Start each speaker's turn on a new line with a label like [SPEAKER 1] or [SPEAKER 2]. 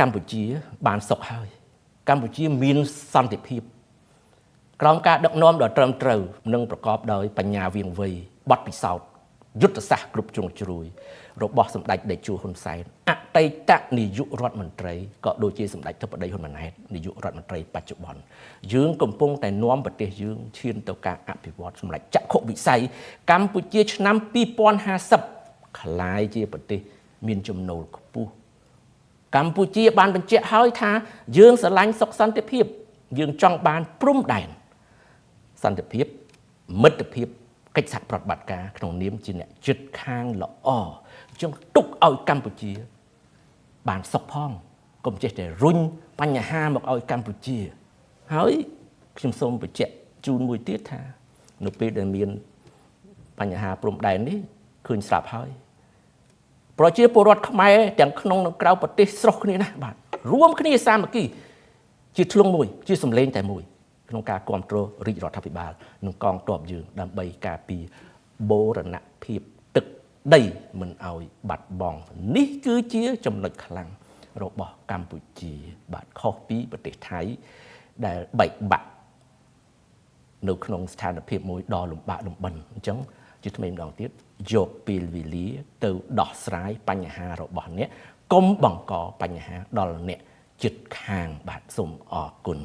[SPEAKER 1] កម្ពុជាបានសុខហើយកម្ពុជាមានសន្តិភាពក្រោមការដឹកនាំដ៏ត្រឹមត្រូវនិងប្រកបដោយបញ្ញាវាងវៃបទពិសោធន៍យុទ្ធសាស្ត្រគ្រប់ជ្រុងជ្រោយរបស់សម្ដេចតេជោហ៊ុនសែនអតីតនាយករដ្ឋមន្ត្រីក៏ដូចជាសម្ដេចធិបតីហ៊ុនម៉ាណែតនាយករដ្ឋមន្ត្រីបច្ចុប្បន្នយើងកំពុងតែនាំប្រទេសយើងឈានទៅការអភិវឌ្ឍសម្រាប់ចក្ខុវិស័យកម្ពុជាឆ្នាំ2050ក្លាយជាប្រទេសមានចំណូលខ្ពស់កម្ពុជាបានបញ្ជាក់ហើយថាយើងស្រឡាញ់សុខសន្តិភាពយើងចង់បានព្រំដែនសន្តិភាពមិត្តភាពកិច្ចសហប្រតិបត្តិការក្នុងនាមជាអ្នកជិតខាងល្អអញ្ចឹងទុកឲ្យកម្ពុជាបានសុខផងកុំចេះតែរុញបញ្ហាមកឲ្យកម្ពុជាហើយខ្ញុំសូមបញ្ជាក់ជូនមួយទៀតថានៅពេលដែលមានបញ្ហាព្រំដែននេះឃើញស្រាប់ហើយប្រជាពលរដ្ឋខ្មែរទាំងក្នុងនិងក្រៅប្រទេសស្រស់គ្នាណាស់បាទរួមគ្នាសាមគ្គីជាធ្លុងមួយជាសម្លេងតែមួយក្នុងការគ្រប់គ្រងរាជរដ្ឋាភិបាលនិងកងទ័ពយើងដើម្បីការពារបូរណភាពទឹកដីមិនឲ្យបាត់បង់នេះគឺជាចំណុចខ្លាំងរបស់កម្ពុជាបាទខុសពីប្រទេសថៃដែលបែកបាក់នៅក្នុងស្ថានភាពមួយដ៏លំបាកលំបិនអញ្ចឹងជាថ្មីម្ដងទៀតយកពេលវេលាទៅដោះស្រាយបញ្ហារបស់អ្នកកុំបង្កបញ្ហាដល់អ្នកជិតខាងបាទសូមអរគុណ